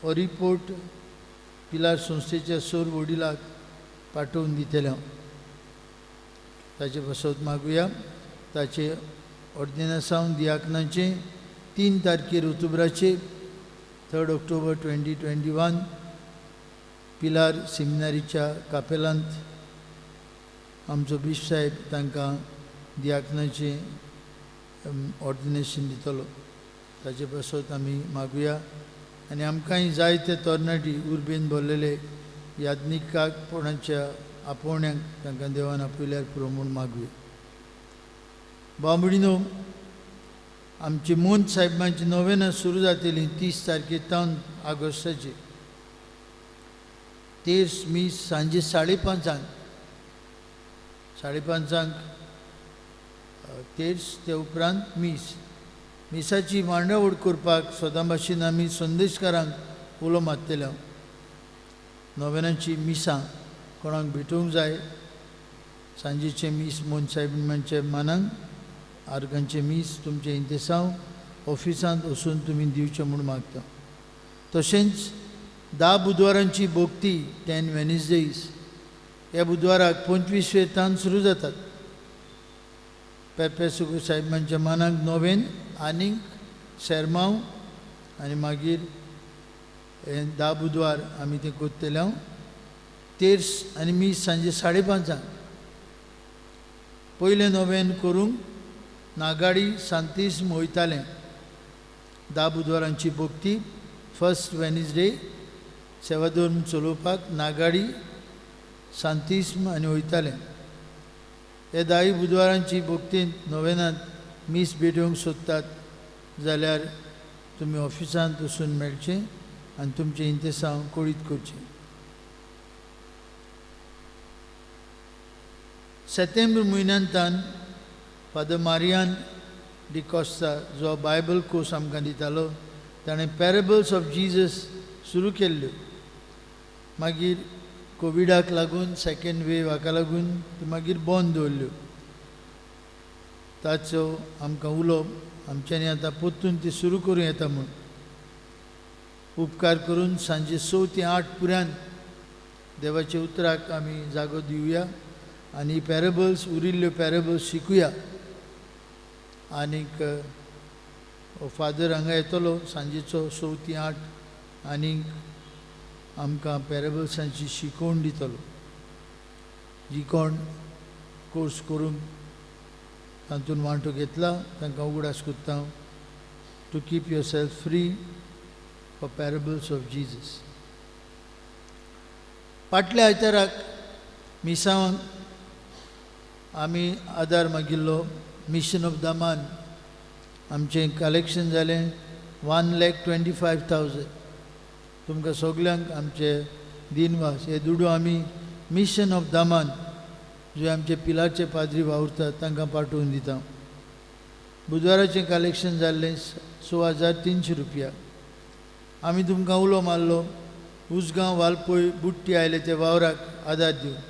हो रिपोर्ट पिलार संस्थेच्या सोर वडिलाक पाठोवन दितले. ताचे बसत मागुया. ताचे ऑर्डिनन्सांव दियाकनाचे 3 तारखेर ऑक्टोबराचे 3 ऑक्टोबर 2021 पिलार सेमिनारीच्या कापेलांत आमचो बिश साहेब तांकां दियाकनाचे ऑर्डिनेशन दितलो. ताचे बसत आमी मागुया आनी आमकांय जायते तरणाटी उर्बेन भरलेले याज्ञिकाक कोणाच्या आपोवण्यांक तांकां देवान आपयल्यार पुरो म्हूण मागुया. बांबडिनो आमची मोंत साहेबांची नोवेना सुरू जातली 30 तारखेर ऑगस्टाची. तेर्स मीस सांजे 5:30 5:30 तेर्स ते उपरांत मिसाची मांडावळ करपाक सोदा भाशेन आमी संदेशकारांक उलो मारतले. नोवेनाची मिसां कोणाक भेटूंक जाय. सांजेचे मीस मोंत साहेबांच्या मानांक. आर्गांचे मीस तुमचे इंतेसांव ऑफिसांत वचून तुमी दिवचे म्हूण मागता. तशेंच 10 बुधवारांची भोगती 10 वेनिसडेज ह्या बुधवाराक 25वें तान सुरू जातात. पेपे सुगू साहेबांच्या मानांक नोवेन आनीक सेरमांव आनी मागीर 10 बुधवार आमी तें करतले. तेर्स आनी मीस सांजे 5:30 पयलें नोवेन करूंक नागाडी सांतिस्म वयतालें. 10 बुधवारांची भोगती फर्स्ट वेनिसडे सेवाधर्म चलोवपाक नागाडी सांतिस्म आनी वयतालें. हे 10 बुधवारांची भोगतींत नोवेनांत मीस भेटोवंक सोदतात जाल्यार तुमी ऑफिसांत वचून मेळचें आनी तुमचें इंतेसांव कळीत करचें. सप्टेंबर म्हयन्यांतान फादर मारियान डिकॉस्ता जो बायबल कोर्स आमकां दितालो ताणें पॅरेबल्स ऑफ जिजस सुरू केल्ल्यो. मागीर कोविडाक लागून सेकेंड वेव हाका लागून त्यो मागीर बंद दवरल्यो. ताचो आमकां उलो आमच्यांनी आतां परतून ती सुरू करूं येता म्हूण. उपकार करून सांजे 6 ते 8 पुरान देवाच्या उतराक आमी जागो दिवया आनी पॅरेबल्स उरिल्ल्यो पॅरेबल्स शिकुया. आनीक फादर हांगा येतलो सांजेचो 6 ते 8 आनीक आमकां पॅरेबल्सांची शिकोवण दितलो. जी कोण कोर्स करूंक तातूंत वांटो घेतला तांकां उगडास कोत्ता to keep yourself free for parables of Jesus. फाटल्या आयताराक मिसांवांक आमी आदार मागिल्लो. मिशन ऑफ दामान आमचें कलेक्शन जालें 1,25,000. तुमकां सगल्यांक आमचे दिनवास हे दुडू आमी मिशन ऑफ दामान जे आमचे पिलारचे पाद्री वावुरतात तांकां पाठोवन दिता. बुधवाराचें कलेक्शन जाल्लें 6,300 रुपया. आमी तुमकां उलो मारलो उसगांव वालपय बुट्टी आयले ते वावराक आदार दिवन.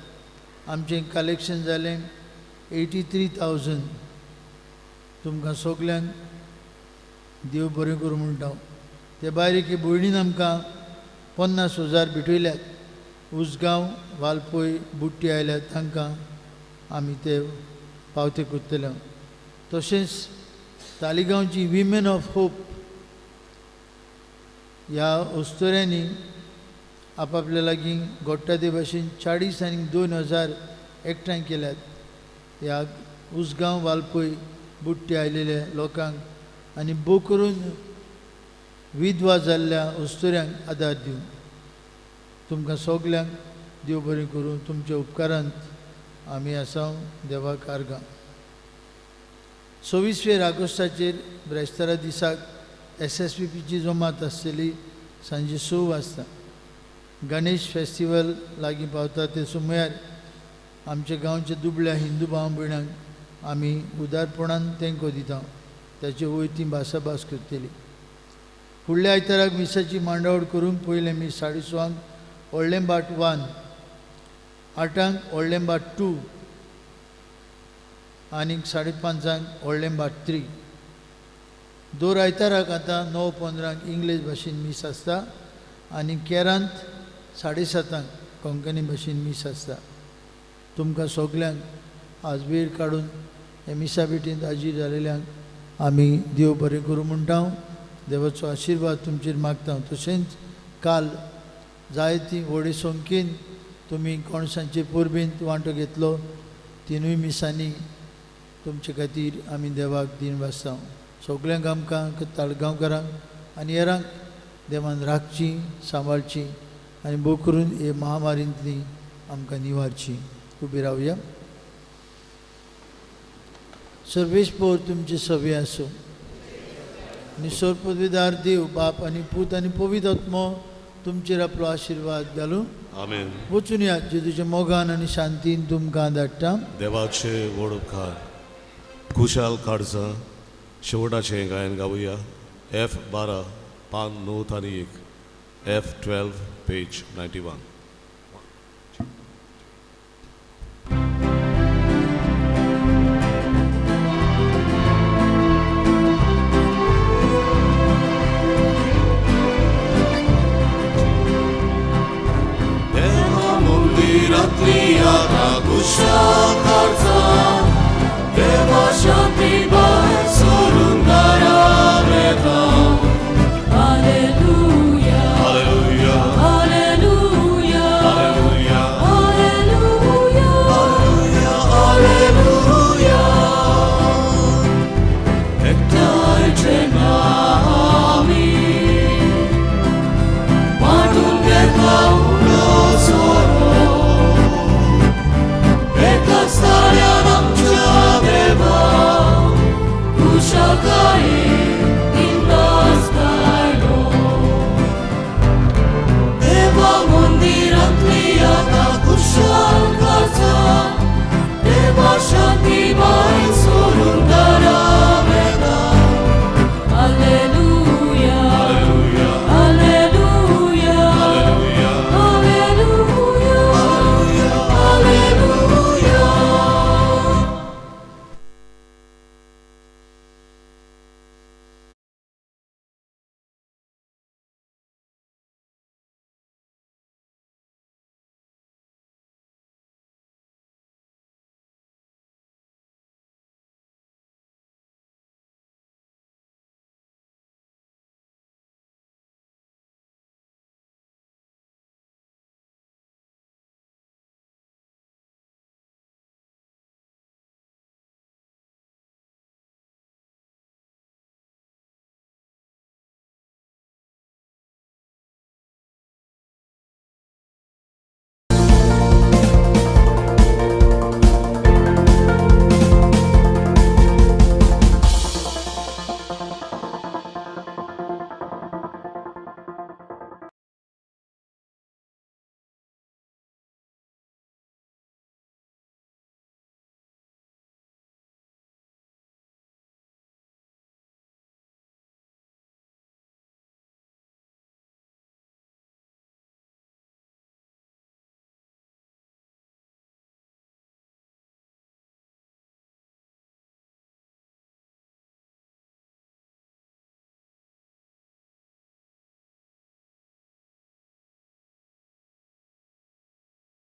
आमचें कलेक्शन जालें 83,000 तुमकां सगल्यांक देव बरें करूं म्हणटा. ते भायर एके भयणीन आमकां 50,000 भिटयल्यात. उसगांव, वालपय, बुट्टी आयल्यात तांकां आमी ते पावते करतले. तशेंच तालिगांवची विमेन ऑफ होप ह्या अस्तोऱ्यांनी आपापल्या लागीं घोडटा ते भाशेन 40 आनी 2,000 एकठांय केल्यात. ह्या उसगांव, वालपय, बुट्टी आयलेल्या लोकांक आनी भोव करून विधवा जाल्ल्या अस्तोऱ्यांक आदार दिवं. तुमकां सगल्यांक देव बरें करूं. तुमच्या उपकारांत आमी आसा देवाक आर्गां. 26 ऑगस्टाचेर ब्रेस्तारा दिसाक SSVPची जमात आसतली सांजे 6 वाजता. गणेश फेस्टिवल लागीं पावता ते सुमार आमच्या गांवच्या दुबळ्या हिंदू भाव भयणांक आमी उदारपणान तेंको दिता. त्याचे वयर ती भासाभास करतली. फुडल्या आयताराक मिसाची मांडावळ करूंक पयलें मीस 6:30 व्हडलें बाट 1, 8 व्हडलें बाट 2 आनी 5:30 व्हडलें बाट 3. दर आयताराक आतां 9:15 इंग्लीश भाशेन मीस आसता आनी केरांत 7:30 कोंकणी भाशेन मीस आसता. तुमकां सगल्यांक आज वेळ काडून हे मिसा भेटींत हाजीर जालेल्यांक आमी देव बरें करूं म्हणटा. देवाचो आशिर्वाद तुमचेर मागता. तशेंच काल जायती व्हडे संख्येन तुमी कोणसांचे परबेंत वांटो घेतलो. तिनूय मिसांनी तुमचे खातीर आमी देवाक दिन वाजता. सगल्यांक आमकां ताळगांवकारांक आनी हेरांक देवान राखची, सांबाळची आनी भोव करून हे महामारींतली आमकां निवारची. उबी रावया. सर्वेस्पर तुमचे सवे आसूं. निसोर पदवीदार देव बाप आनी पूत आनी पवित्र आत्मो तुमचेर आपलो आशिर्वाद घालूं. आमेन. वचून या. जेजूच्या मोगान आनी शांतीन तुमकां धाडटा. देवाचे व्हड उपकार. खुशाल काडसां शेवटाचें गायन गावुया. F12 पान 9 आनी 1, F12 पेज 91.